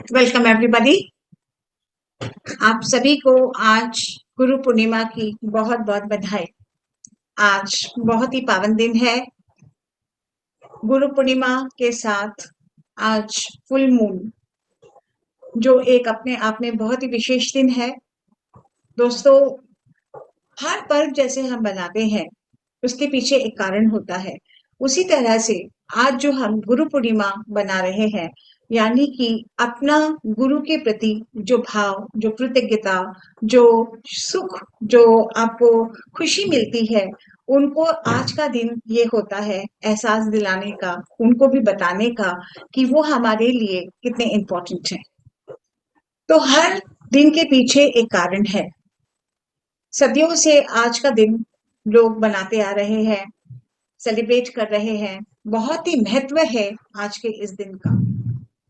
Welcome everybody. आप सभी को आज गुरु पूर्णिमा की बहुत बहुत बधाई। आज बहुत ही पावन दिन है। गुरु पूर्णिमा के साथ आज फुल मून, जो एक अपने आप में बहुत ही विशेष दिन है। दोस्तों, हर पर्व जैसे हम बनाते हैं उसके पीछे एक कारण होता है। उसी तरह से आज जो हम गुरु पूर्णिमा बना रहे हैं, यानी कि अपना गुरु के प्रति जो भाव, जो कृतज्ञता, जो सुख, जो आपको खुशी मिलती है, उनको आज का दिन ये होता है एहसास दिलाने का, उनको भी बताने का कि वो हमारे लिए कितने इम्पोर्टेंट हैं। तो हर दिन के पीछे एक कारण है। सदियों से आज का दिन लोग बनाते आ रहे हैं, सेलिब्रेट कर रहे हैं। बहुत ही महत्व है आज के इस दिन का।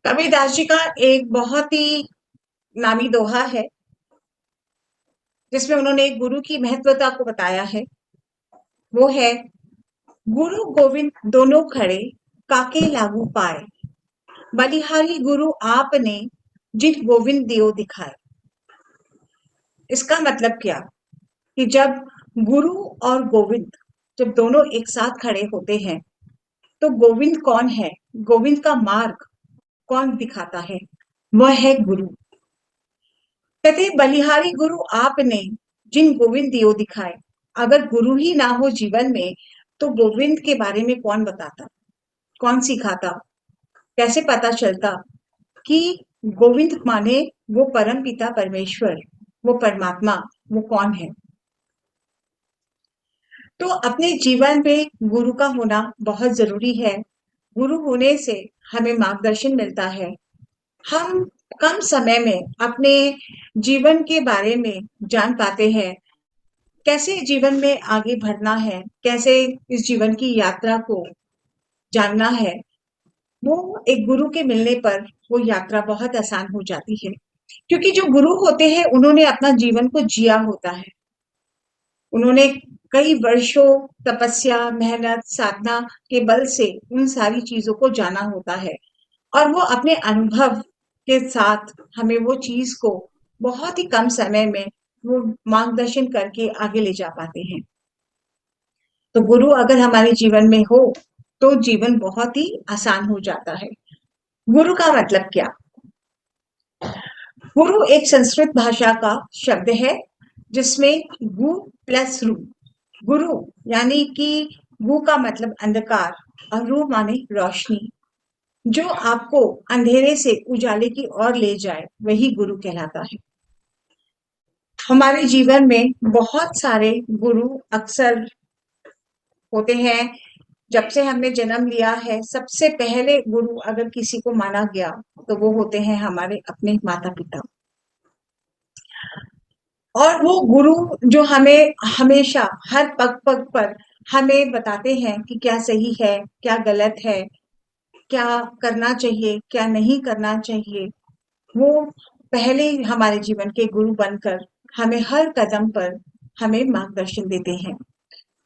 कबीरदास जी का एक बहुत ही नामी दोहा है, जिसमें उन्होंने गुरु की महत्वता को बताया है। वो है, गुरु गोविंद दोनों खड़े, काके लागू पाए, बलिहारी गुरु आपने, जिन गोविंद दियो दिखाए। इसका मतलब क्या कि जब गुरु और गोविंद जब दोनों एक साथ खड़े होते हैं, तो गोविंद कौन है, गोविंद का मार्ग कौन दिखाता है? वह है गुरु। कहते बलिहारी गुरु आपने, जिन गोविंद दियो दिखाए। अगर गुरु ही ना हो जीवन में, तो गोविंद के बारे में कौन बताता, कौन सिखाता, कैसे पता चलता कि गोविंद माने वो परम पिता परमेश्वर, वो परमात्मा, वो कौन है। तो अपने जीवन में गुरु का होना बहुत जरूरी है। गुरु होने से हमें मार्गदर्शन मिलता है। हम कम समय में अपने जीवन के बारे में जान पाते हैं, कैसे जीवन में आगे बढ़ना है, कैसे इस जीवन की यात्रा को जानना है। वो एक गुरु के मिलने पर वो यात्रा बहुत आसान हो जाती है, क्योंकि जो गुरु होते हैं उन्होंने अपना जीवन को जिया होता है। उन्होंने कई वर्षों तपस्या, मेहनत, साधना के बल से उन सारी चीजों को जाना होता है, और वो अपने अनुभव के साथ हमें वो चीज को बहुत ही कम समय में वो मार्गदर्शन करके आगे ले जा पाते हैं। तो गुरु अगर हमारे जीवन में हो तो जीवन बहुत ही आसान हो जाता है। गुरु का मतलब क्या? गुरु एक संस्कृत भाषा का शब्द है, जिसमें गु प्लस रू। गुरु यानी कि गु का मतलब अंधकार और रू माने रोशनी। जो आपको अंधेरे से उजाले की ओर ले जाए, वही गुरु कहलाता है। हमारे जीवन में बहुत सारे गुरु अक्सर होते हैं। जब से हमने जन्म लिया है, सबसे पहले गुरु अगर किसी को माना गया तो वो होते हैं हमारे अपने माता पिता। और वो गुरु जो हमें हमेशा हर पग पग पर हमें बताते हैं कि क्या सही है, क्या गलत है, क्या करना चाहिए, क्या नहीं करना चाहिए। वो पहले ही हमारे जीवन के गुरु बनकर हमें हर कदम पर हमें मार्गदर्शन देते हैं।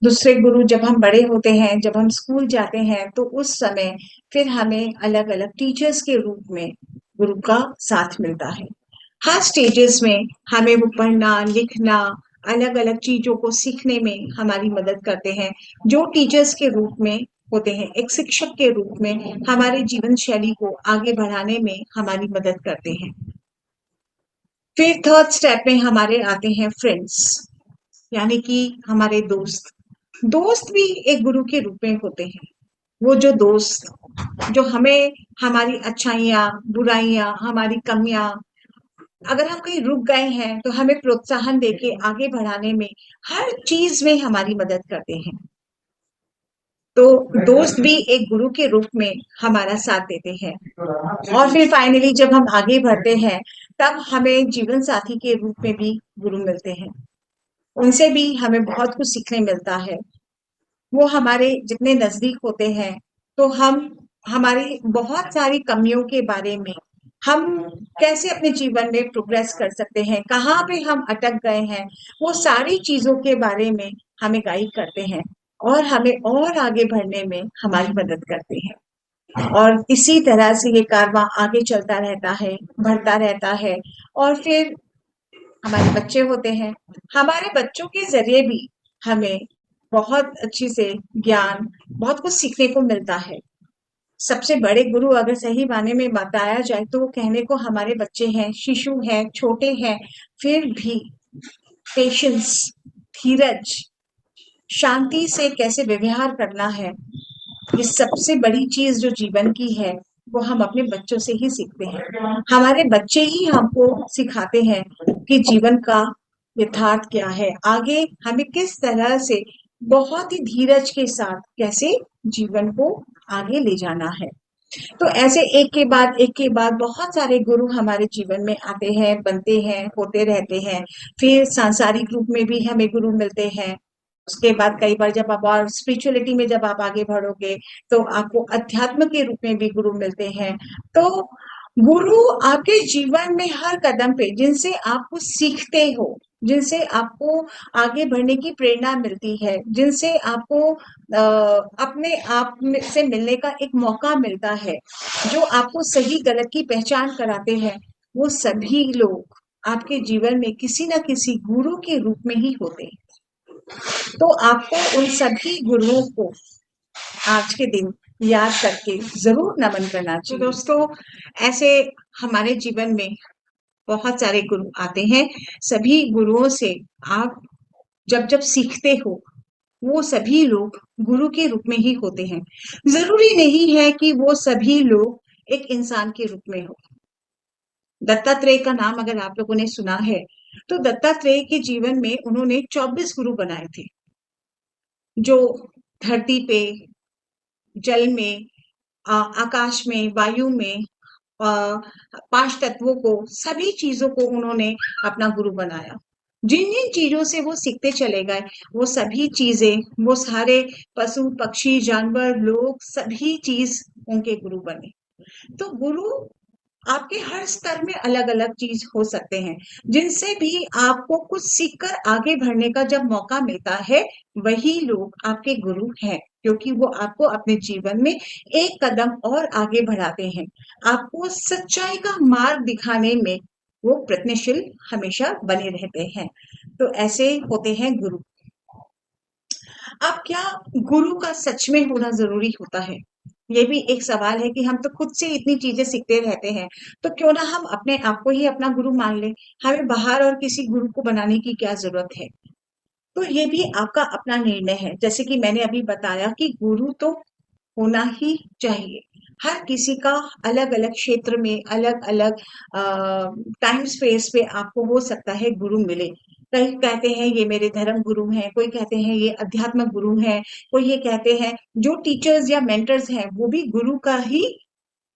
दूसरे गुरु जब हम बड़े होते हैं, जब हम स्कूल जाते हैं, तो उस समय फिर हमें अलग अलग टीचर्स के रूप में गुरु का साथ मिलता है। हर स्टेजेस में हमें वो पढ़ना, लिखना, अलग अलग चीजों को सीखने में हमारी मदद करते हैं। जो टीचर्स के रूप में होते हैं, एक शिक्षक के रूप में हमारे जीवन शैली को आगे बढ़ाने में हमारी मदद करते हैं। फिर थर्ड स्टेप में हमारे आते हैं फ्रेंड्स, यानी कि हमारे दोस्त। दोस्त भी एक गुरु के रूप में होते हैं। वो जो दोस्त जो हमें हमारी अच्छाइयाँ, बुराइयाँ, हमारी कमियाँ, अगर हम कहीं रुक गए हैं तो हमें प्रोत्साहन देके आगे बढ़ाने में, हर चीज में हमारी मदद करते हैं। तो दोस्त भी एक गुरु के रूप में हमारा साथ देते हैं। और फिर फाइनली जब हम आगे बढ़ते हैं, तब हमें जीवन साथी के रूप में भी गुरु मिलते हैं। उनसे भी हमें बहुत कुछ सीखने मिलता है। वो हमारे जितने नजदीक होते हैं, तो हम हमारी बहुत सारी कमियों के बारे में, हम कैसे अपने जीवन में प्रोग्रेस कर सकते हैं, कहाँ पे हम अटक गए हैं, वो सारी चीजों के बारे में हमें गाइड करते हैं और हमें और आगे बढ़ने में हमारी मदद करते हैं। और इसी तरह से ये कारवां आगे चलता रहता है, बढ़ता रहता है। और फिर हमारे बच्चे होते हैं, हमारे बच्चों के ज़रिए भी हमें बहुत अच्छी से ज्ञान, बहुत कुछ सीखने को मिलता है। सबसे बड़े गुरु अगर सही मायने में बताया जाए तो वो कहने को हमारे बच्चे हैं, शिशु हैं, छोटे हैं, फिर भी पेशेंस, धीरज, शांति से कैसे व्यवहार करना है, ये सबसे बड़ी चीज जो जीवन की है वो हम अपने बच्चों से ही सीखते हैं। हमारे बच्चे ही हमको सिखाते हैं कि जीवन का यथार्थ क्या है, आगे हमें किस तरह से बहुत ही धीरज के साथ कैसे जीवन को आगे ले जाना है। तो ऐसे एक के बाद बहुत सारे गुरु हमारे जीवन में आते हैं, बनते हैं, होते रहते हैं। फिर सांसारिक रूप में भी हमें गुरु मिलते हैं। उसके बाद कई बार जब आप और स्पिरिचुअलिटी में जब आप आगे बढ़ोगे तो आपको अध्यात्म के रूप में भी गुरु मिलते हैं। तो गुरु आपके जीवन में हर कदम पे जिनसे आप कुछ सीखते हो, जिनसे आपको आगे बढ़ने की प्रेरणा मिलती है, जिनसे आपको अपने आप से मिलने का एक मौका मिलता है, जो आपको सही गलत की पहचान कराते हैं, वो सभी लोग आपके जीवन में किसी न किसी गुरु के रूप में ही होते हैं। तो आपको उन सभी गुरुओं को आज के दिन याद करके जरूर नमन करना चाहिए। तो दोस्तों, ऐसे हमारे जीवन में बहुत सारे गुरु आते हैं। सभी गुरुओं से आप जब जब सीखते हो, वो सभी लोग गुरु के रूप में ही होते हैं। जरूरी नहीं है कि वो सभी लोग एक इंसान के रूप में हो। दत्तात्रेय का नाम अगर आप लोगों ने सुना है, तो दत्तात्रेय के जीवन में उन्होंने 24 गुरु बनाए थे, जो धरती पे, जल में, आकाश में, वायु में, पांच तत्वों को, सभी चीजों को उन्होंने अपना गुरु बनाया। जिन जिन चीजों से वो सीखते चले गए, वो सभी चीजें, वो सारे पशु पक्षी जानवर लोग सभी चीज उनके गुरु बने। तो गुरु आपके हर स्तर में अलग अलग चीज हो सकते हैं, जिनसे भी आपको कुछ सीखकर आगे बढ़ने का जब मौका मिलता है, वही लोग आपके गुरु हैं, क्योंकि वो आपको अपने जीवन में एक कदम और आगे बढ़ाते हैं, आपको सच्चाई का मार्ग दिखाने में वो प्रयत्नशील हमेशा बने रहते हैं। तो ऐसे होते हैं गुरु। अब क्या गुरु का सच में होना जरूरी होता है? ये भी एक सवाल है कि हम तो खुद से इतनी चीजें सीखते रहते हैं, तो क्यों ना हम अपने आप को ही अपना गुरु मान लें। हमें बाहर और किसी गुरु को बनाने की क्या जरूरत है? तो ये भी आपका अपना निर्णय है। जैसे कि मैंने अभी बताया कि गुरु तो होना ही चाहिए। हर किसी का अलग अलग क्षेत्र में, अलग अलग टाइम स्पेस पे आपको हो सकता है गुरु मिले। कई कहते हैं ये मेरे धर्म गुरु हैं, कोई कहते हैं ये अध्यात्म गुरु हैं, कोई ये कहते हैं, जो टीचर्स या मेंटर्स हैं वो भी गुरु का ही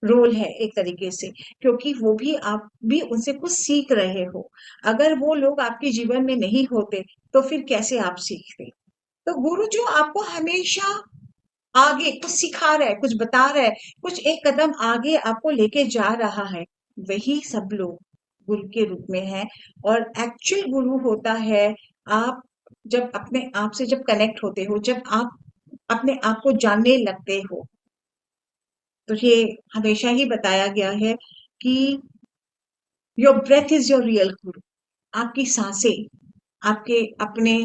रोल है एक तरीके से, क्योंकि वो भी आप भी उनसे कुछ सीख रहे हो। अगर वो लोग आपके जीवन में नहीं होते तो फिर कैसे आप सीखते? तो गुरु जो आपको हमेशा आगे कुछ सिखा रहा है, कुछ बता रहा है, कुछ एक कदम आगे आपको लेके जा रहा है, वही सब लोग गुरु के रूप में है। और एक्चुअल गुरु होता है आप जब अपने आप से जब कनेक्ट होते हो, जब आप अपने आप को जानने लगते हो। तो ये हमेशा ही बताया गया है कि your breath is your real guru. आपकी सांसें आपके अपने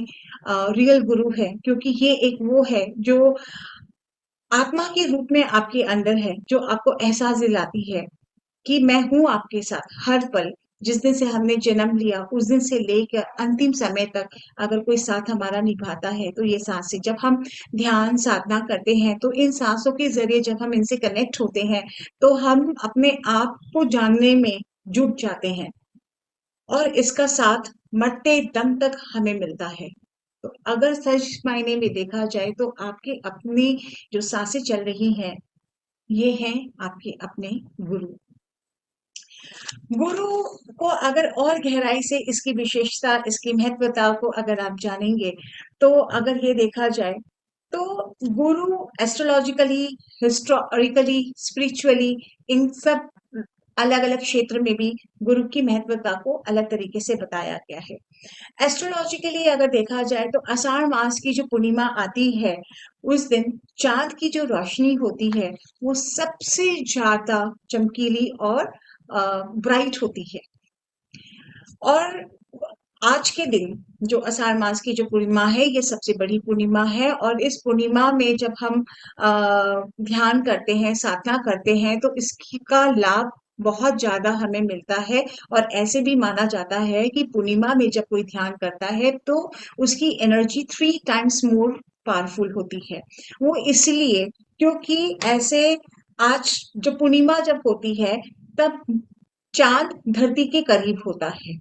रियल गुरु है, क्योंकि ये एक वो है जो आत्मा के रूप में आपके अंदर है, जो आपको एहसास दिलाती है कि मैं हूं आपके साथ हर पल। जिस दिन से हमने जन्म लिया उस दिन से लेकर अंतिम समय तक अगर कोई साथ हमारा निभाता है, तो ये सांसें, जब हम ध्यान साधना करते हैं तो इन सांसों के जरिए जब हम इनसे कनेक्ट होते हैं, तो हम अपने आप को जानने में जुट जाते हैं, और इसका साथ मरते दम तक हमें मिलता है। तो अगर सच मायने में देखा जाए तो आपकी अपनी जो सांसें चल रही हैं, ये हैं आपके अपने गुरु। गुरु को अगर और गहराई से इसकी विशेषता, इसकी महत्वता को अगर आप जानेंगे, तो अगर ये देखा जाए तो गुरु एस्ट्रोलॉजिकली, हिस्टोरिकली, स्पिरिचुअली, इन सब अलग अलग क्षेत्र में भी गुरु की महत्वता को अलग तरीके से बताया गया है। एस्ट्रोलॉजिकली अगर देखा जाए तो आषाढ़ मास की जो पूर्णिमा आती है, उस दिन चांद की जो रोशनी होती है वो सबसे ज्यादा चमकीली और ब्राइट होती है। और आज के दिन जो आषाढ़ मास की जो पूर्णिमा है, ये सबसे बड़ी पूर्णिमा है। और इस पूर्णिमा में जब हम ध्यान करते हैं, साधना करते हैं, तो इसका लाभ बहुत ज्यादा हमें मिलता है। और ऐसे भी माना जाता है कि पूर्णिमा में जब कोई ध्यान करता है तो उसकी एनर्जी 3 टाइम्स मोर पावरफुल होती है। वो इसलिए क्योंकि ऐसे आज जो पूर्णिमा जब होती है तब चांद धरती के करीब होता है,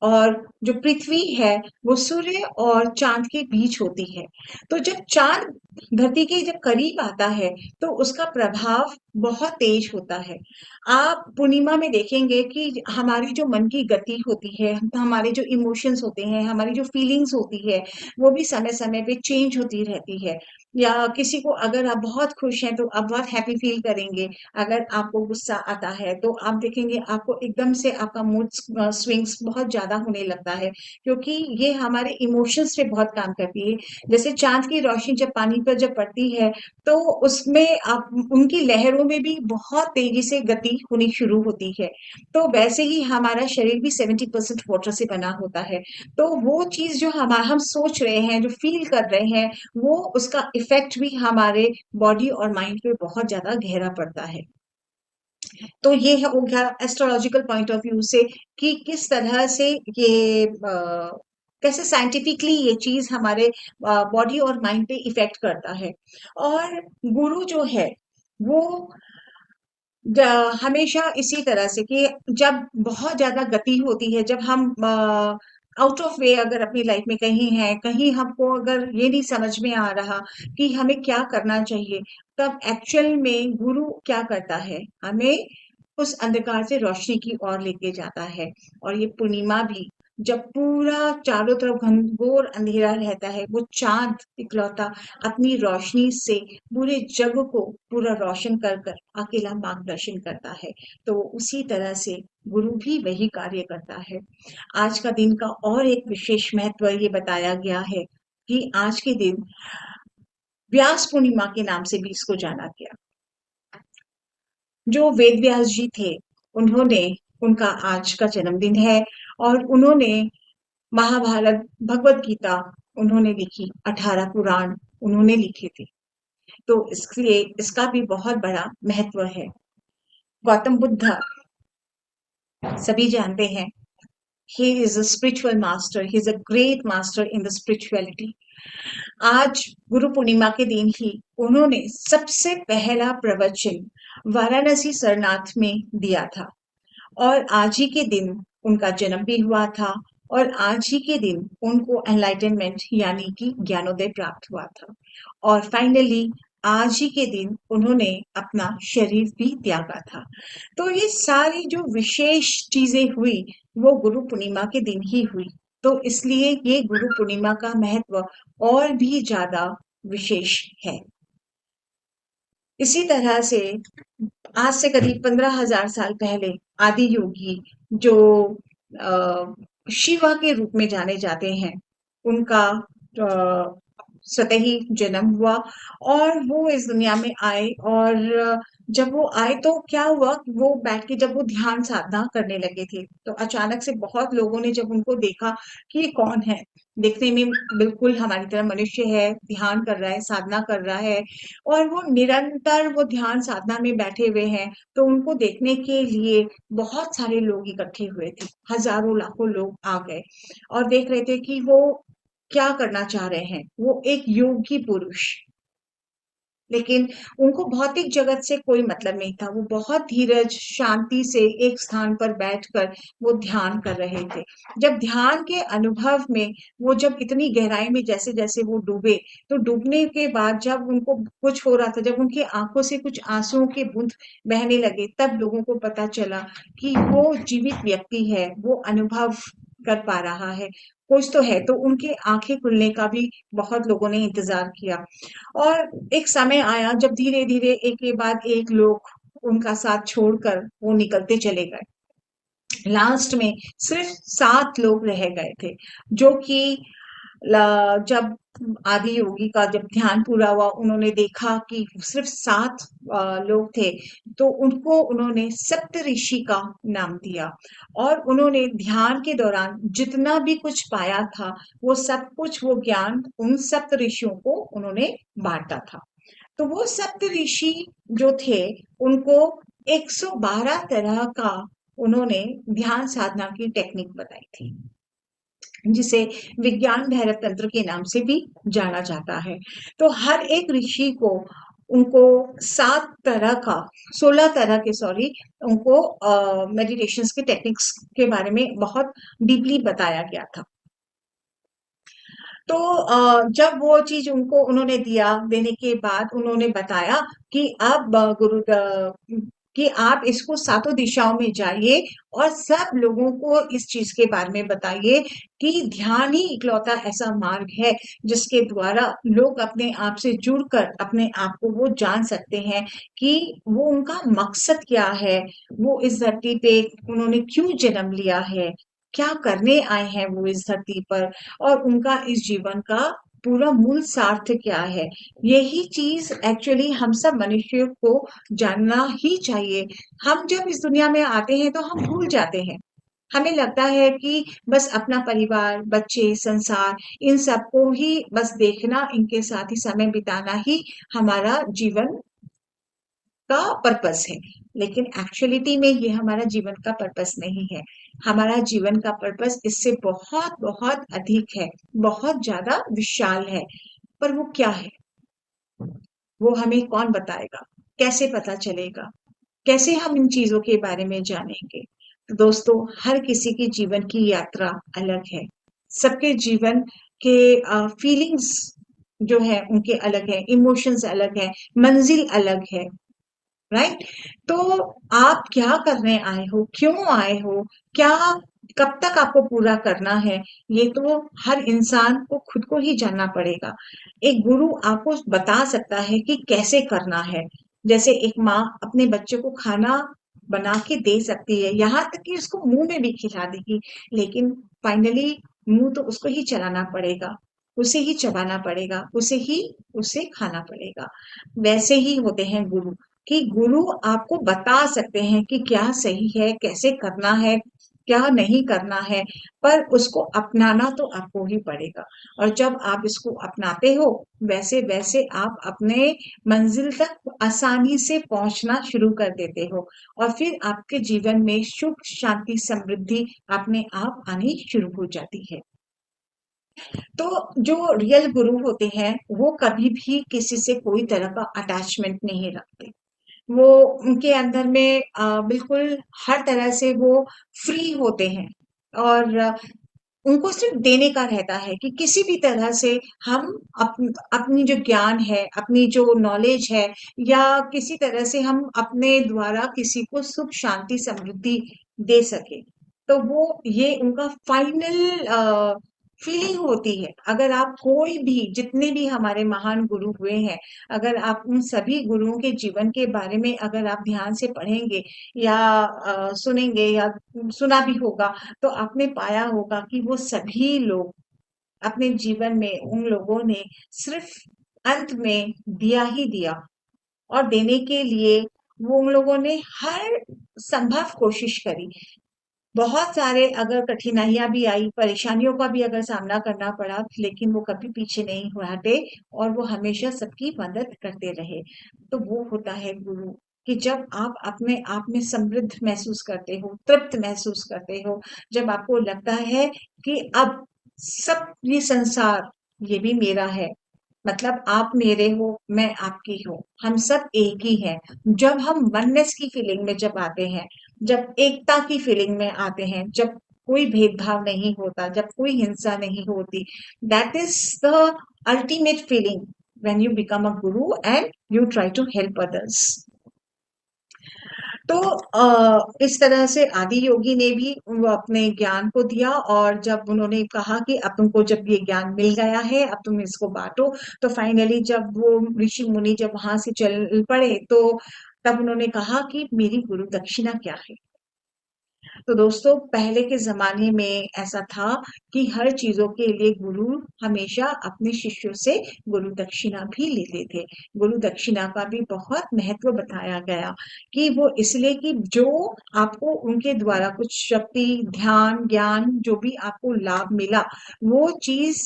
और जो पृथ्वी है वो सूर्य और चांद के बीच होती है। तो जब चांद धरती के जब करीब आता है तो उसका प्रभाव बहुत तेज होता है। आप पूर्णिमा में देखेंगे कि हमारी जो मन की गति होती है, हमारे जो इमोशंस होते हैं, हमारी जो फीलिंग्स होती है, वो भी समय समय पे चेंज होती रहती है। या किसी को अगर आप बहुत खुश हैं तो आप बहुत हैप्पी फील करेंगे। अगर आपको गुस्सा आता है तो आप देखेंगे आपको एकदम से आपका मूड स्विंग्स बहुत ज्यादा होने लगता है, क्योंकि ये हमारे इमोशंस पे बहुत काम करती है। जैसे चांद की रोशनी जब पानी पर जब पड़ती है तो उसमें आप उनकी लहरों में भी बहुत तेजी से गति होनी शुरू होती है। तो वैसे ही हमारा शरीर भी 70% वाटर से बना होता है। तो वो चीज जो हम सोच रहे हैं, जो फील कर रहे हैं, वो उसका इफेक्ट भी हमारे बॉडी और माइंड पे बहुत ज्यादा गहरा पड़ता है। तो ये हो गया एस्ट्रोलॉजिकल पॉइंट ऑफ व्यू से कि किस तरह से ये कैसे साइंटिफिकली ये चीज हमारे बॉडी और माइंड पे इफेक्ट करता है। और गुरु जो है वो हमेशा इसी तरह से कि जब बहुत ज्यादा गति होती है, जब हम आउट ऑफ वे अगर अपनी लाइफ में कहीं हैं, कहीं हमको अगर ये नहीं समझ में आ रहा कि हमें क्या करना चाहिए, तब एक्चुअल में गुरु क्या करता है, हमें उस अंधकार से रोशनी की ओर लेके जाता है। और ये पूर्णिमा भी जब पूरा चारों तरफ घनघोर अंधेरा रहता है, वो चांद इकलौता अपनी रोशनी से पूरे जग को पूरा रोशन कर कर अकेला मार्गदर्शन करता है। तो उसी तरह से गुरु भी वही कार्य करता है। आज का दिन का और एक विशेष महत्व ये बताया गया है कि आज के दिन व्यास पूर्णिमा के नाम से भी इसको जाना गया। जो वेद व्यास जी थे, उन्होंने उनका आज का जन्मदिन है। और उन्होंने महाभारत, भगवत गीता उन्होंने लिखी, 18 पुराण उन्होंने लिखे थे। तो इसलिए इसका भी बहुत बड़ा महत्व है। गौतम बुद्ध सभी जानते हैं, he is a spiritual master, he is a great master in the spirituality. आज गुरु पूर्णिमा के दिन ही उन्होंने सबसे पहला प्रवचन वाराणसी सरनाथ में दिया था। और आज ही के दिन उनका जन्म भी हुआ था। और आज ही के दिन उनको एनलाइटनमेंट यानी कि ज्ञानोदय प्राप्त हुआ था। और फाइनली आज ही के दिन उन्होंने अपना शरीर भी त्यागा था। तो ये सारी जो विशेष चीजें हुई वो गुरु पूर्णिमा के दिन ही हुई। तो इसलिए ये गुरु पूर्णिमा का महत्व और भी ज्यादा विशेष है। इसी तरह से आज से करीब 15,000 साल पहले आदि योगी जो शिवा के रूप में जाने जाते हैं, उनका स्वतः ही जन्म हुआ। और वो इस दुनिया में आए। और जब वो आए तो क्या हुआ, वो बैठ के जब वो ध्यान साधना करने लगे थे तो अचानक से बहुत लोगों ने जब उनको देखा कि ये कौन है, देखने में बिल्कुल हमारी तरह मनुष्य है, ध्यान कर रहा है, साधना कर रहा है, और वो निरंतर वो ध्यान साधना में बैठे हुए हैं। तो उनको देखने के लिए बहुत सारे लोग इकट्ठे हुए थे, हजारों लाखों लोग आ गए और देख रहे थे कि वो क्या करना चाह रहे हैं। वो एक योगी पुरुष, लेकिन उनको भौतिक जगत से कोई मतलब नहीं था। वो बहुत धीरज शांति से एक स्थान पर बैठकर वो ध्यान कर रहे थे। जब ध्यान के अनुभव में वो जब इतनी गहराई में जैसे जैसे वो डूबे, तो डूबने के बाद जब उनको कुछ हो रहा था, जब उनकी आंखों से कुछ आंसुओं के बूंद बहने लगे, तब लोगों को पता चला कि वो जीवित व्यक्ति है, वो अनुभव कर पा रहा है, कुछ तो है। तो उनकी आंखें खुलने का भी बहुत लोगों ने इंतजार किया। और एक समय आया जब धीरे धीरे एक के बाद एक लोग उनका साथ छोड़कर वो निकलते चले गए। लास्ट में सिर्फ 7 लोग रह गए थे, जो कि जब आदि योगी का जब ध्यान पूरा हुआ, उन्होंने देखा कि सिर्फ 7 लोग थे, तो उनको उन्होंने सप्तऋषि का नाम दिया। और उन्होंने ध्यान के दौरान जितना भी कुछ पाया था, वो सब कुछ, वो ज्ञान उन सप्तऋषियों को उन्होंने बांटा था। तो वो सप्तऋषि जो थे, उनको 112 तरह का उन्होंने ध्यान साधना की टेक्निक बताई थी, जिसे विज्ञान भैरव तंत्र के नाम से भी जाना जाता है। तो हर एक ऋषि को, उनको 7 तरह का, 16 तरह के, सॉरी, उनको मेडिटेशंस के टेक्निक्स के बारे में बहुत डीपली बताया गया था। तो जब वो चीज उनको उन्होंने दिया, देने के बाद उन्होंने बताया कि अब कि आप इसको सातों दिशाओं में जाइए और सब लोगों को इस चीज के बारे में बताइए कि ध्यान ही इकलौता ऐसा मार्ग है जिसके द्वारा लोग अपने आप से जुड़कर अपने आप को वो जान सकते हैं कि वो उनका मकसद क्या है, वो इस धरती पे उन्होंने क्यों जन्म लिया है, क्या करने आए हैं वो इस धरती पर, और उनका इस जीवन का पूरा मूल सार्थ क्या है। यही चीज एक्चुअली हम सब मनुष्यों को जानना ही चाहिए। हम जब इस दुनिया में आते हैं तो हम भूल जाते हैं। हमें लगता है कि बस अपना परिवार, बच्चे, संसार, इन सबको ही बस देखना, इनके साथ ही समय बिताना ही हमारा जीवन का पर्पस है। लेकिन एक्चुअलिटी में ये हमारा जीवन का पर्पस नहीं है। हमारा जीवन का पर्पस इससे बहुत बहुत अधिक है, बहुत ज्यादा विशाल है। पर वो क्या है, वो हमें कौन बताएगा, कैसे पता चलेगा, कैसे हम इन चीजों के बारे में जानेंगे? तो दोस्तों, हर किसी की जीवन की यात्रा अलग है। सबके जीवन के फीलिंग्स जो है उनके अलग है, इमोशंस अलग है, मंजिल अलग है, राइट? तो आप क्या करने आए हो, क्यों आए हो, क्या, कब तक आपको पूरा करना है, ये तो हर इंसान को खुद को ही जानना पड़ेगा। एक गुरु आपको बता सकता है कि कैसे करना है। जैसे एक माँ अपने बच्चे को खाना बना के दे सकती है, यहाँ तक कि उसको मुंह में भी खिला देगी, लेकिन फाइनली मुंह तो उसको ही चलाना पड़ेगा, उसे ही चबाना पड़ेगा, उसे खाना पड़ेगा। वैसे ही होते हैं गुरु, कि गुरु आपको बता सकते हैं कि क्या सही है, कैसे करना है, क्या नहीं करना है, पर उसको अपनाना तो आपको ही पड़ेगा। और जब आप इसको अपनाते हो, वैसे वैसे आप अपने मंजिल तक आसानी से पहुंचना शुरू कर देते हो, और फिर आपके जीवन में सुख, शांति, समृद्धि अपने आप आनी शुरू हो जाती है। तो जो रियल गुरु होते हैं, वो कभी भी किसी से कोई तरह का अटैचमेंट नहीं रखते। वो, उनके अंदर में बिल्कुल हर तरह से वो फ्री होते हैं, और उनको सिर्फ देने का रहता है कि किसी भी तरह से हम अपनी जो ज्ञान है, अपनी जो नॉलेज है, या किसी तरह से हम अपने द्वारा किसी को सुख, शांति, समृद्धि दे सके। तो वो, ये उनका फाइनल फीलिंग होती है। अगर आप कोई भी, जितने भी हमारे महान गुरु हुए हैं, अगर आप उन सभी गुरुओं के जीवन के बारे में अगर आप ध्यान से पढ़ेंगे या सुनेंगे या सुना भी होगा, तो आपने पाया होगा कि वो सभी लोग अपने जीवन में, उन लोगों ने सिर्फ अंत में दिया ही दिया, और देने के लिए वो, उन लोगों ने हर संभव कोशिश करी। बहुत सारे अगर कठिनाइयां भी आई, परेशानियों का भी अगर सामना करना पड़ा, लेकिन वो कभी पीछे नहीं हटे, और वो हमेशा सबकी मदद करते रहे। तो वो होता है गुरु, कि जब आप अपने आप में समृद्ध महसूस करते हो, तृप्त महसूस करते हो, जब आपको लगता है कि अब सब ये संसार, ये भी मेरा है, मतलब आप मेरे हो, मैं आपकी हूँ, हम सब एक ही हैं। जब हम वननेस की फीलिंग में जब आते हैं, जब एकता की फीलिंग में आते हैं, जब कोई भेदभाव नहीं होता, जब कोई हिंसा नहीं होती, that is the ultimate feeling when you become a guru and you try to help others. तो इस तरह से आदि योगी ने भी वो अपने ज्ञान को दिया, और जब उन्होंने कहा कि अब तुमको जब ये ज्ञान मिल गया है, अब तुम इसको बांटो, तो फाइनली जब वो ऋषि मुनि जब वहां से चल पड़े, तो तब उन्होंने कहा कि मेरी गुरु दक्षिणा क्या है। तो दोस्तों पहले के ज़माने में ऐसा था कि हर चीज़ों के लिए गुरु हमेशा अपने शिष्यों से गुरु दक्षिणा भी लेते थे। गुरु दक्षिणा का भी बहुत महत्व बताया गया कि वो इसलिए कि जो आपको उनके द्वारा कुछ शक्ति, ध्यान, ज्ञान जो भी आपको लाभ मिला, वो चीज़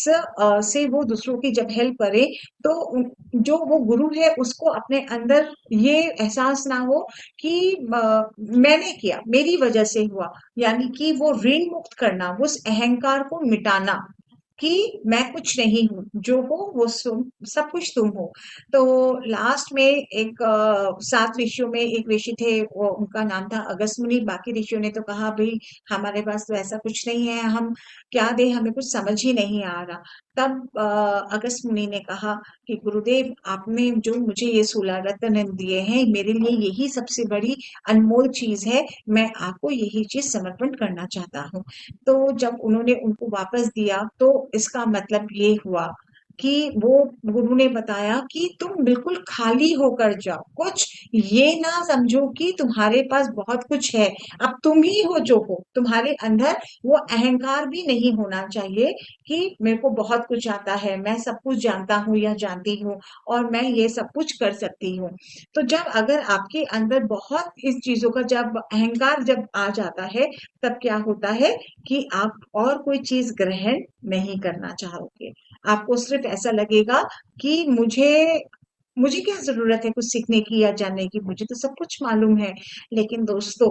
से वो दूसरों की जब हेल्प करे तो जो वो गुरु है उसको अपने अंदर ये एहसास ना हो कि मैंने किया, मेरी वजह से हुआ, यानी कि वो ऋण मुक्त करना, उस अहंकार को मिटाना कि मैं कुछ नहीं हूँ, जो हो वो सब कुछ तुम हो। तो लास्ट में एक 7 ऋषियों में एक ऋषि थे, वो उनका नाम था अगस्त्य मुनि। बाकी ऋषियों ने तो कहा भाई हमारे पास तो ऐसा कुछ नहीं है, हम क्या दें, हमें कुछ समझ ही नहीं आ रहा। तब अगस्त्य मुनि ने कहा कि गुरुदेव आपने जो मुझे ये 16 रत्न दिए हैं, मेरे लिए यही सबसे बड़ी अनमोल चीज है, मैं आपको यही चीज समर्पण करना चाहता हूँ। तो जब उन्होंने उनको वापस दिया तो इसका मतलब ये हुआ कि वो गुरु ने बताया कि तुम बिल्कुल खाली होकर जाओ, कुछ ये ना समझो कि तुम्हारे पास बहुत कुछ है, अब तुम ही हो जो हो, तुम्हारे अंदर वो अहंकार भी नहीं होना चाहिए कि मेरे को बहुत कुछ आता है, मैं सब कुछ जानता हूँ या जानती हूँ और मैं ये सब कुछ कर सकती हूँ। तो जब अगर आपके अंदर बहुत इस चीजों का जब अहंकार जब आ जाता है, तब क्या होता है कि आप और कोई चीज ग्रहण नहीं करना चाहोगे। आपको सिर्फ ऐसा लगेगा कि मुझे क्या जरूरत है कुछ सीखने की या जानने की, मुझे तो सब कुछ मालूम है। लेकिन दोस्तों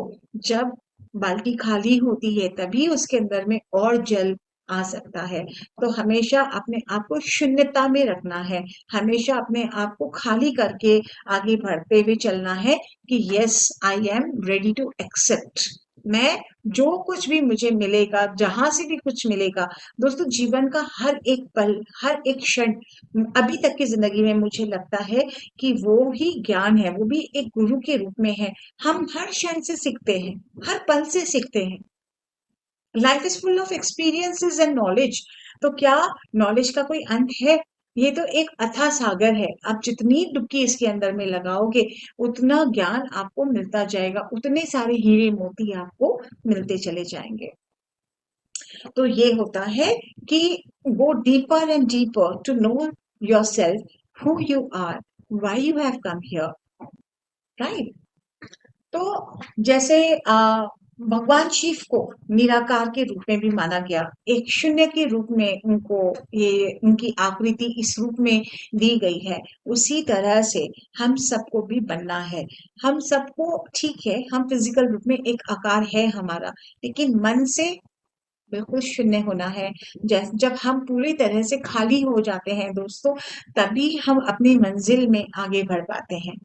जब बाल्टी खाली होती है तभी उसके अंदर में और जल आ सकता है। तो हमेशा अपने आप को शून्यता में रखना है, हमेशा अपने आप को खाली करके आगे बढ़ते हुए चलना है कि yes I am ready to accept. मैं जो कुछ भी मुझे मिलेगा, जहां से भी कुछ मिलेगा, दोस्तों जीवन का हर एक पल, हर एक क्षण अभी तक की जिंदगी में मुझे लगता है कि वो ही ज्ञान है, वो भी एक गुरु के रूप में है। हम हर क्षण से सीखते हैं, हर पल से सीखते हैं। Life is full of experiences and knowledge. तो क्या नॉलेज का कोई अंत है? ये तो एक अथाह सागर है, आप जितनी डुबकी इसके अंदर में लगाओगे उतना ज्ञान आपको मिलता जाएगा, उतने सारे हीरे मोती आपको मिलते चले जाएंगे। तो ये होता है कि go deeper and deeper to know yourself, who you are, why you have come here, right. तो जैसे भगवान शिव को निराकार के रूप में भी माना गया, एक शून्य के रूप में उनको ये उनकी आकृति इस रूप में दी गई है, उसी तरह से हम सबको भी बनना है। हम सबको ठीक है, हम फिजिकल रूप में एक आकार है हमारा, लेकिन मन से बिल्कुल शून्य होना है। जब हम पूरी तरह से खाली हो जाते हैं दोस्तों, तभी हम अपनी मंजिल में आगे बढ़ पाते हैं।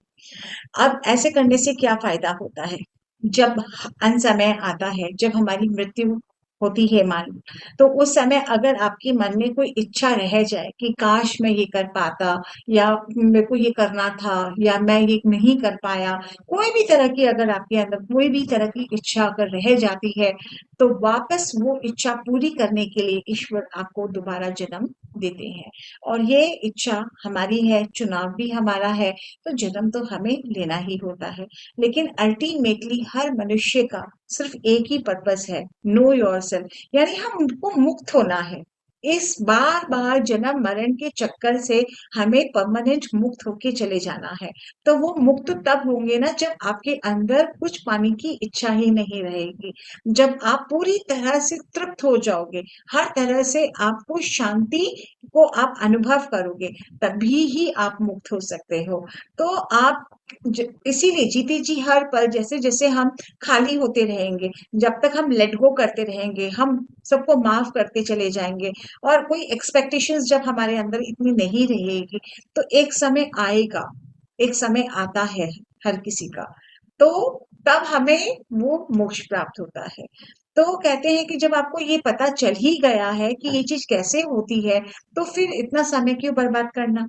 अब ऐसे करने से क्या फायदा होता है? जब अनसमय आता है, जब हमारी मृत्यु होती है मान, तो उस समय अगर आपके मन में कोई इच्छा रह जाए कि काश मैं ये कर पाता, या मेरे को ये करना था, या मैं ये नहीं कर पाया, कोई भी तरह की अगर आपके अंदर कोई भी तरह की इच्छा अगर रह जाती है, तो वापस वो इच्छा पूरी करने के लिए ईश्वर आपको दोबारा जन्म देते हैं। और ये इच्छा हमारी है, चुनाव भी हमारा है, तो जन्म तो हमें लेना ही होता है। लेकिन अल्टीमेटली हर मनुष्य का सिर्फ एक ही पर्पस है, नो योरसेल्फ, यानी हमको मुक्त होना है। इस बार बार जन्म मरण के चक्कर से हमें परमानेंट मुक्त होके चले जाना है। तो वो मुक्त तब होंगे ना जब आपके अंदर कुछ पाने की इच्छा ही नहीं रहेगी, जब आप पूरी तरह से तृप्त हो जाओगे, हर तरह से आपको शांति को आप अनुभव करोगे, तभी ही आप मुक्त हो सकते हो। तो आप इसीलिए जीते जी हर पल, जैसे जैसे हम खाली होते रहेंगे, जब तक हम लेट गो करते रहेंगे, हम सबको माफ करते चले जाएंगे, और कोई एक्सपेक्टेशंस जब हमारे अंदर इतनी नहीं रहेगी, तो एक समय आएगा, एक समय आता है हर किसी का, तो तब हमें वो मोक्ष प्राप्त होता है। तो कहते हैं कि जब आपको ये पता चल ही गया है कि ये चीज कैसे होती है, तो फिर इतना समय क्यों बर्बाद करना,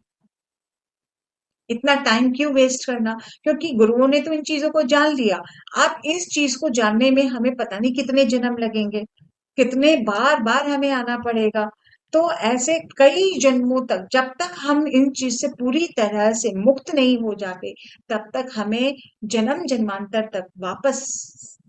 इतना टाइम क्यों वेस्ट करना? क्योंकि गुरुओं ने तो इन चीजों को जान लिया। अब इस चीज को जानने में हमें पता नहीं कितने जन्म लगेंगे, कितने बार बार हमें आना पड़ेगा। तो ऐसे कई जन्मों तक जब तक हम इन चीज से पूरी तरह से मुक्त नहीं हो जाते, तब तक हमें जन्म जन्मांतर तक वापस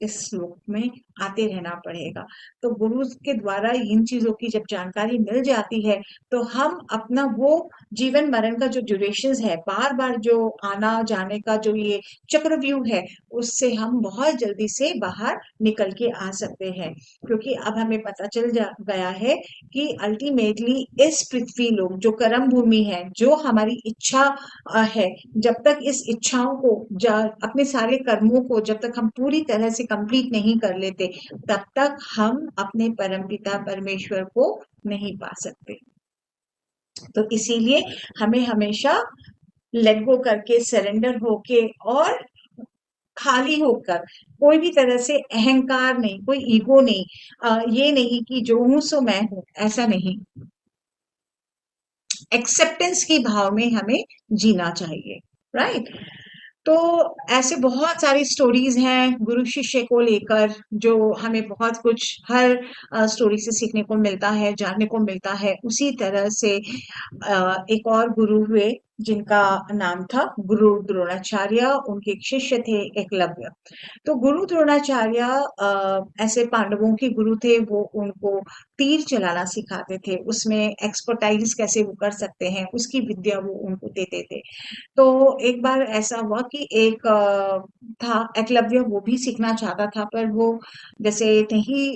इस लोक में आते रहना पड़ेगा। तो गुरु के द्वारा इन चीजों की जब जानकारी मिल जाती है, तो हम अपना वो जीवन मरण का जो ड्यूरेशंस है, बार बार जो आना जाने का जो ये चक्रव्यूह है, उससे हम बहुत जल्दी से बाहर निकल के आ सकते हैं। क्योंकि अब हमें पता चल गया है कि अल्टीमेटली इस पृथ्वी लोक जो कर्म भूमि है, जो हमारी इच्छा है, जब तक इस इच्छाओं को अपने सारे कर्मों को जब तक हम पूरी तरह से कंप्लीट नहीं कर लेते, तब तक हम अपने परमपिता परमेश्वर को नहीं पा सकते। तो इसीलिए हमें हमेशा लेट गो करके, सरेंडर होके और खाली होकर, कोई भी तरह से अहंकार नहीं, कोई ईगो नहीं, ये नहीं कि जो हूं सो मैं हूं, ऐसा नहीं। एक्सेप्टेंस की भाव में हमें जीना चाहिए, राइट। तो ऐसे बहुत सारी स्टोरीज हैं गुरु शिष्य को लेकर, जो हमें बहुत कुछ हर स्टोरी से सीखने को मिलता है, जानने को मिलता है। उसी तरह से एक और गुरु हुए जिनका नाम था गुरु द्रोणाचार्य, उनके एक शिष्य थे एकलव्य। तो गुरु द्रोणाचार्य ऐसे पांडवों के गुरु थे, वो उनको तीर चलाना सिखाते थे, उसमें एक्सपर्टाइज कैसे वो कर सकते हैं उसकी विद्या वो उनको देते थे। तो एक बार ऐसा हुआ कि एक था एकलव्य, वो भी सीखना चाहता था, पर वो जैसे नहीं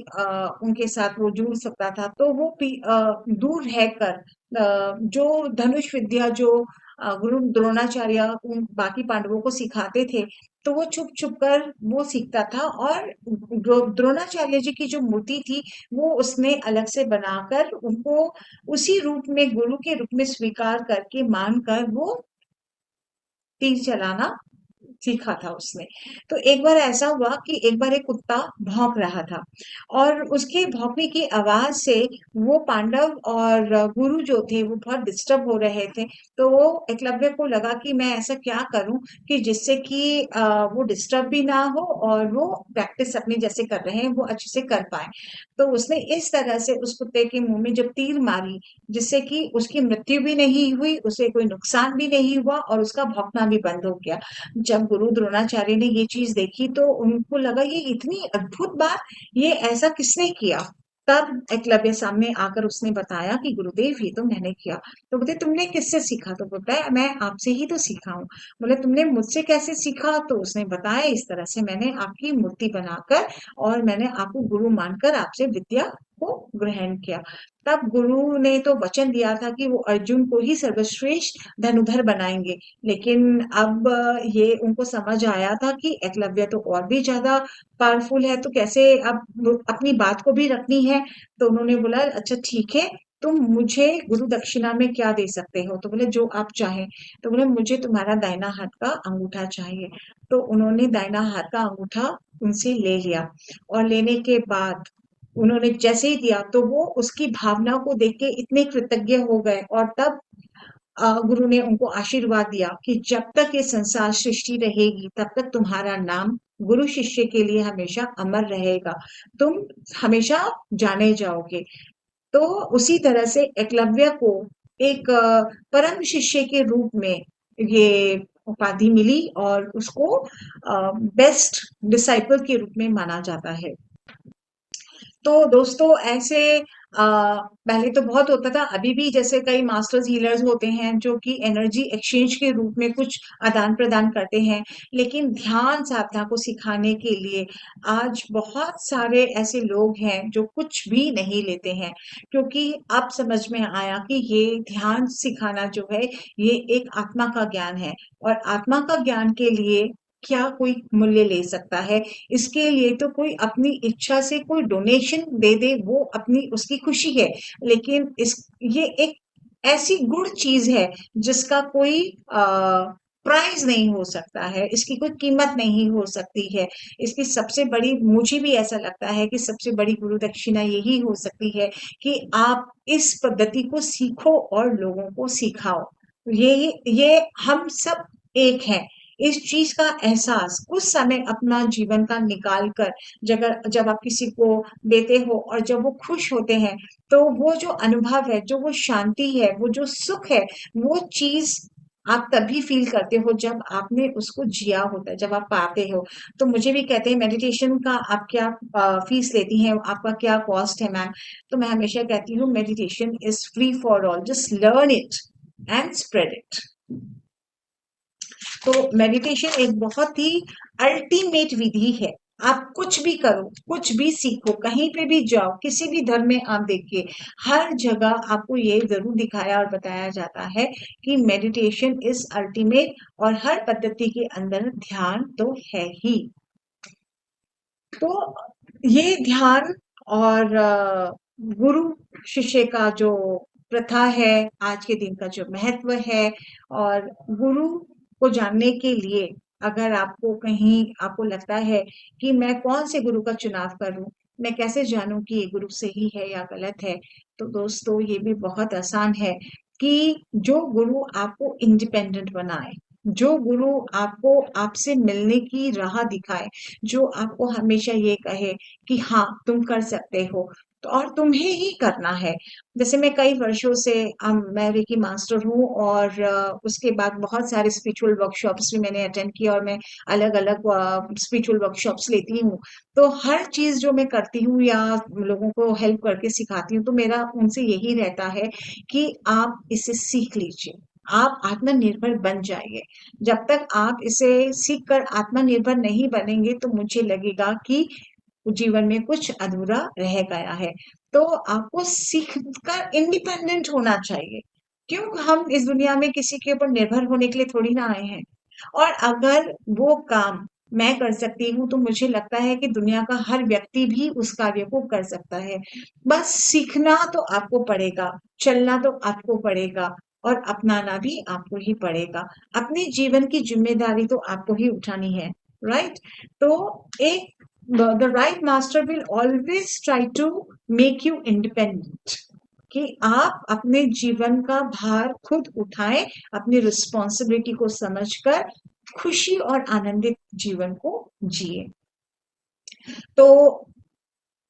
उनके साथ वो जुड़ सकता था, तो वो दूर रहकर जो धनुष विद्या जो गुरु द्रोणाचार्य उन बाकी पांडवों को सिखाते थे, तो वो छुप छुप कर वो सीखता था। और द्रोणाचार्य जी की जो मूर्ति थी, वो उसने अलग से बनाकर उनको उसी रूप में, गुरु के रूप में स्वीकार करके मानकर वो तीर चलाना सीखा था उसने। तो एक बार ऐसा हुआ कि एक बार एक कुत्ता भौंक रहा था, और उसके भौंकने की आवाज से वो पांडव और गुरु जो थे वो बहुत डिस्टर्ब हो रहे थे। तो वो एकलव्य को लगा कि मैं ऐसा क्या करूं कि जिससे कि वो डिस्टर्ब भी ना हो और वो प्रैक्टिस अपनी जैसे कर रहे हैं वो अच्छे से कर पाए। तो उसने इस तरह से उस कुत्ते के मुंह में जब तीर मारी, जिससे कि उसकी मृत्यु भी नहीं हुई, उसे कोई नुकसान भी नहीं हुआ और उसका भौंकना भी बंद हो गया। जब गुरु द्रोणाचार्य ने ये चीज देखी, तो उनको लगा ये इतनी अद्भुत बात, ये ऐसा किसने किया। तब एकलव्य सामने आकर उसने बताया कि गुरुदेव ये तो मैंने किया। तो बोलते तुमने किससे सीखा? तो बोलता है मैं आपसे ही तो सीखा हूँ। बोले तुमने मुझसे कैसे सीखा? तो उसने बताया इस तरह से मैंने आपकी मूर्ति बनाकर और मैंने आपको गुरु मानकर आपसे विद्या को ग्रहण किया। तब गुरु ने तो वचन दिया था कि वो अर्जुन को ही सर्वश्रेष्ठ धनुधर बनाएंगे, लेकिन अब ये उनको समझ आया था कि एकलव्य तो और भी ज्यादा पावरफुल है, तो कैसे अब अपनी बात को भी रखनी है। तो उन्होंने बोला अच्छा ठीक है, तुम मुझे गुरु दक्षिणा में क्या दे सकते हो? तो बोले जो आप चाहें। तो बोले मुझे तुम्हारा दाहिना हाथ का अंगूठा चाहिए। तो उन्होंने दाहिना हाथ का अंगूठा उनसे ले लिया, और लेने के बाद उन्होंने जैसे ही दिया, तो वो उसकी भावना को देख के इतने कृतज्ञ हो गए। और तब गुरु ने उनको आशीर्वाद दिया कि जब तक ये संसार सृष्टि रहेगी, तब तक तुम्हारा नाम गुरु शिष्य के लिए हमेशा अमर रहेगा, तुम हमेशा जाने जाओगे। तो उसी तरह से एकलव्य को एक परम शिष्य के रूप में ये उपाधि मिली, और उसको बेस्ट डिसाइपल के रूप में माना जाता है। तो दोस्तों ऐसे पहले तो बहुत होता था, अभी भी जैसे कई मास्टर्स हीलर्स होते हैं जो कि एनर्जी एक्सचेंज के रूप में कुछ आदान प्रदान करते हैं, लेकिन ध्यान साधना को सिखाने के लिए आज बहुत सारे ऐसे लोग हैं जो कुछ भी नहीं लेते हैं, क्योंकि अब समझ में आया कि ये ध्यान सिखाना जो है ये एक आत्मा का ज्ञान है, और आत्मा का ज्ञान के लिए क्या कोई मूल्य ले सकता है? इसके लिए तो कोई अपनी इच्छा से कोई डोनेशन दे दे, वो अपनी उसकी खुशी है, लेकिन इस ये एक ऐसी गुड़ चीज है जिसका कोई प्राइस नहीं हो सकता है, इसकी कोई कीमत नहीं हो सकती है। इसकी सबसे बड़ी, मुझे भी ऐसा लगता है कि सबसे बड़ी गुरु दक्षिणा यही हो सकती है कि आप इस पद्धति को सीखो और लोगों को सिखाओ। ये हम सब एक हैं, इस चीज का एहसास कुछ समय अपना जीवन का निकाल कर जब आप किसी को देते हो और जब वो खुश होते हैं, तो वो जो अनुभव है, जो वो शांति है, वो जो सुख है, वो चीज आप तभी फील करते हो जब आपने उसको जिया होता है, जब आप पाते हो। तो मुझे भी कहते हैं मेडिटेशन का आप क्या फीस लेती हैं, आपका क्या कॉस्ट है मैम? तो मैं हमेशा कहती हूँ meditation is free for all, just learn it and spread it. तो मेडिटेशन एक बहुत ही अल्टीमेट विधि है। आप कुछ भी करो, कुछ भी सीखो, कहीं पे भी जाओ, किसी भी धर्म में आप देखिए, हर जगह आपको ये जरूर दिखाया और बताया जाता है कि मेडिटेशन इज अल्टीमेट, और हर पद्धति के अंदर ध्यान तो है ही। तो ये ध्यान और गुरु शिष्य का जो प्रथा है, आज के दिन का जो महत्व है, और गुरु को जानने के लिए अगर आपको कहीं आपको लगता है कि मैं कौन से गुरु का चुनाव करूं, मैं कैसे जानूं कि ये गुरु सही है या गलत है, तो दोस्तों ये भी बहुत आसान है कि जो गुरु आपको इंडिपेंडेंट बनाए, जो गुरु आपको आपसे मिलने की राह दिखाए, जो आपको हमेशा ये कहे कि हाँ तुम कर सकते हो, तो और तुम्हें ही करना है। जैसे मैं कई वर्षों से मैं रेकी मास्टर हूँ, और उसके बाद बहुत सारे स्पिरिचुअल वर्कशॉप्स भी मैंने अटेंड किया, और मैं अलग अलग स्पिरिचुअल वर्कशॉप्स लेती हूँ। तो हर चीज जो मैं करती हूँ या लोगों को हेल्प करके सिखाती हूँ, तो मेरा उनसे यही रहता है कि आप इसे सीख लीजिए, आप आत्मनिर्भर बन जाइए। जब तक आप इसे सीख कर आत्मनिर्भर नहीं बनेंगे, तो मुझे लगेगा कि जीवन में कुछ अधूरा रह गया है। तो आपको सीखकर इंडिपेंडेंट होना चाहिए। क्यों हम इस दुनिया में किसी के ऊपर निर्भर होने के लिए थोड़ी ना आए हैं। और अगर वो काम मैं कर सकती हूँ, तो मुझे लगता है कि दुनिया का हर व्यक्ति भी उस कार्य को कर सकता है। बस सीखना तो आपको पड़ेगा, चलना तो आपको पड़ेगा, और अपनाना भी आपको ही पड़ेगा। अपने जीवन की जिम्मेदारी तो आपको ही उठानी है, राइट? तो एक the right master will always try to make you independent, कि आप अपने जीवन का भार खुद उठाएं, अपनी रिस्पॉन्सिबिलिटी को समझकर खुशी और आनंदित जीवन को जिए। तो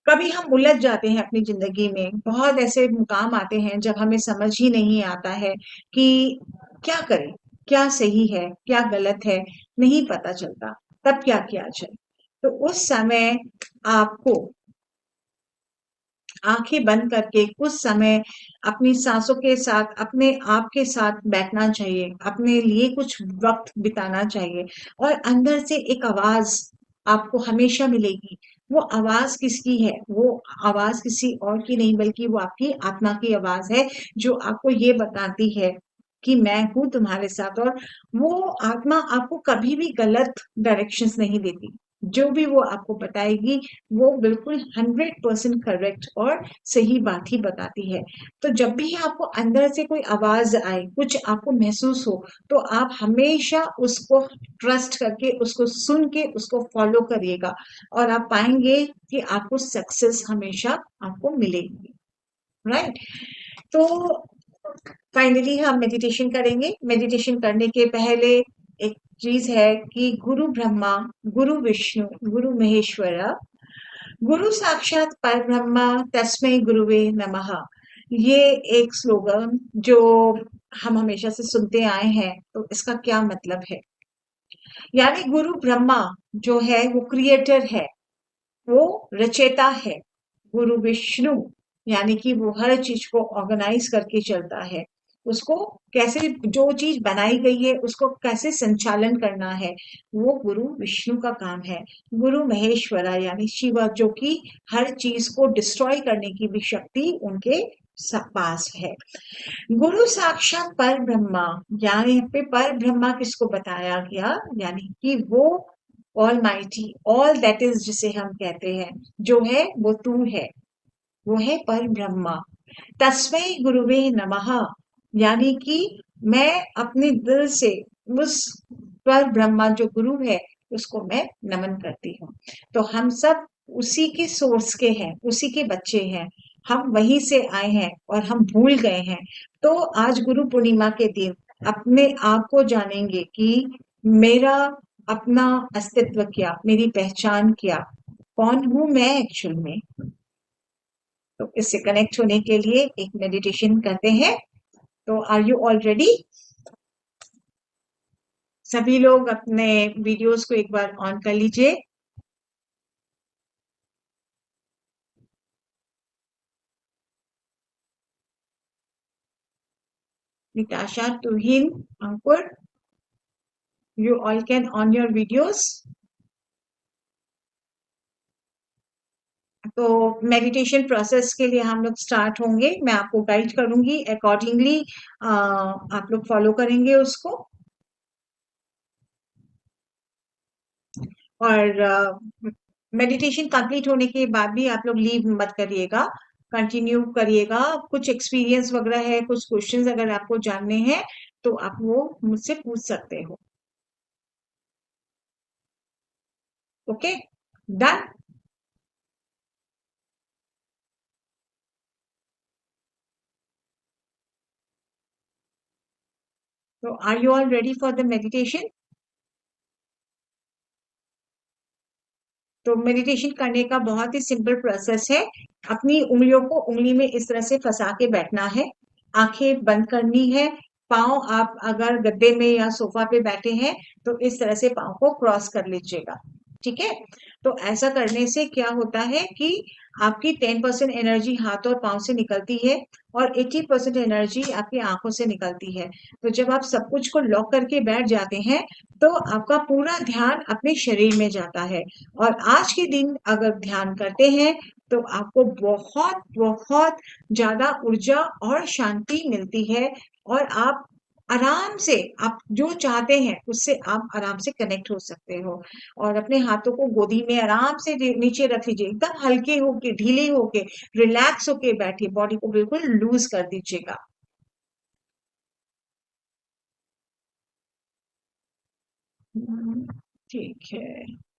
कभी हम उलझ जाते हैं अपनी जिंदगी में, बहुत ऐसे मुकाम आते हैं जब हमें समझ ही नहीं आता है कि क्या करें, क्या सही है, क्या गलत है, नहीं पता चलता, तब क्या किया जाए। तो उस समय आपको आंखें बंद करके कुछ समय अपनी सांसों के साथ, अपने आप के साथ बैठना चाहिए, अपने लिए कुछ वक्त बिताना चाहिए, और अंदर से एक आवाज आपको हमेशा मिलेगी। वो आवाज किसकी है? वो आवाज किसी और की नहीं, बल्कि वो आपकी आत्मा की आवाज है, जो आपको ये बताती है कि मैं हूं तुम्हारे साथ। और वो आत्मा आपको कभी भी गलत डायरेक्शंस नहीं देती, जो भी वो आपको बताएगी वो बिल्कुल 100% करेक्ट और सही बात ही बताती है। तो जब भी आपको अंदर से कोई आवाज आए, कुछ आपको महसूस हो, तो आप हमेशा उसको ट्रस्ट करके, उसको सुन के, उसको फॉलो करिएगा, और आप पाएंगे कि आपको सक्सेस हमेशा आपको मिलेगी, राइट? तो फाइनली हम मेडिटेशन करेंगे। मेडिटेशन करने के पहले एक चीज है कि गुरु ब्रह्मा, गुरु विष्णु, गुरु महेश्वरा, गुरु साक्षात परब्रह्मा, तस्मै गुरुवे नमः। ये एक स्लोगन जो हम हमेशा से सुनते आए हैं, तो इसका क्या मतलब है? यानी गुरु ब्रह्मा जो है वो क्रिएटर है, वो रचेता है। गुरु विष्णु यानी कि वो हर चीज को ऑर्गेनाइज करके चलता है, उसको कैसे, जो चीज बनाई गई है उसको कैसे संचालन करना है, वो गुरु विष्णु का काम है। गुरु महेश्वरा यानी शिवा, जो कि हर चीज को डिस्ट्रॉय करने की भी शक्ति उनके पास है। गुरु साक्षात पर ब्रह्मा, यानी यहाँ पे पर ब्रह्मा किसको बताया गया? यानी कि वो all mighty, all that is जिसे हम कहते हैं, जो है वो तू है, वो है पर ब्रह्मा। तस्मै गुरुवे नमः, यानी कि मैं अपने दिल से उस पर ब्रह्मा जो गुरु है उसको मैं नमन करती हूँ। तो हम सब उसी के सोर्स के हैं, उसी के बच्चे हैं, हम वहीं से आए हैं और हम भूल गए हैं। तो आज गुरु पूर्णिमा के दिन अपने आप को जानेंगे कि मेरा अपना अस्तित्व क्या, मेरी पहचान क्या, कौन हूं मैं एक्चुअल में। तो इससे कनेक्ट होने के लिए एक मेडिटेशन करते हैं। तो आर यू ऑल रेडी? सभी लोग अपने वीडियोस को एक बार ऑन कर लीजिए। निताशा, तुहिन, अंकुर, you all can on your videos। तो मेडिटेशन प्रोसेस के लिए हम लोग स्टार्ट होंगे, मैं आपको गाइड करूंगी अकॉर्डिंगली, आप लोग फॉलो करेंगे उसको। और मेडिटेशन कंप्लीट होने के बाद भी आप लोग लीव मत करिएगा, कंटिन्यू करिएगा। कुछ एक्सपीरियंस वगैरह है, कुछ क्वेश्चंस अगर आपको जानने हैं तो आप वो मुझसे पूछ सकते हो। Okay, done. तो are you all ready for the meditation? तो मेडिटेशन करने का बहुत ही सिंपल प्रोसेस है। अपनी उंगलियों को उंगली में इस तरह से फंसा के बैठना है, आंखें बंद करनी है। पाँव, आप अगर गद्दे में या सोफा पे बैठे हैं तो इस तरह से पाँव को क्रॉस कर लीजिएगा। ठीक है? तो ऐसा करने से क्या होता है कि आपकी 10% एनर्जी हाथ और पाँव से निकलती है और 80% एनर्जी आपकी आंखों से निकलती है। तो जब आप सब कुछ को लॉक करके बैठ जाते हैं तो आपका पूरा ध्यान अपने शरीर में जाता है। और आज के दिन अगर ध्यान करते हैं तो आपको बहुत बहुत ज्यादा ऊर्जा और शांति मिलती है। और आप आराम से, आप जो चाहते हैं उससे आप आराम से कनेक्ट हो सकते हो। और अपने हाथों को गोदी में आराम से नीचे रख लीजिए, एकदम हल्के होके, ढीले होके, रिलैक्स होके बैठिए, बॉडी को बिल्कुल लूज कर दीजिएगा। ठीक है।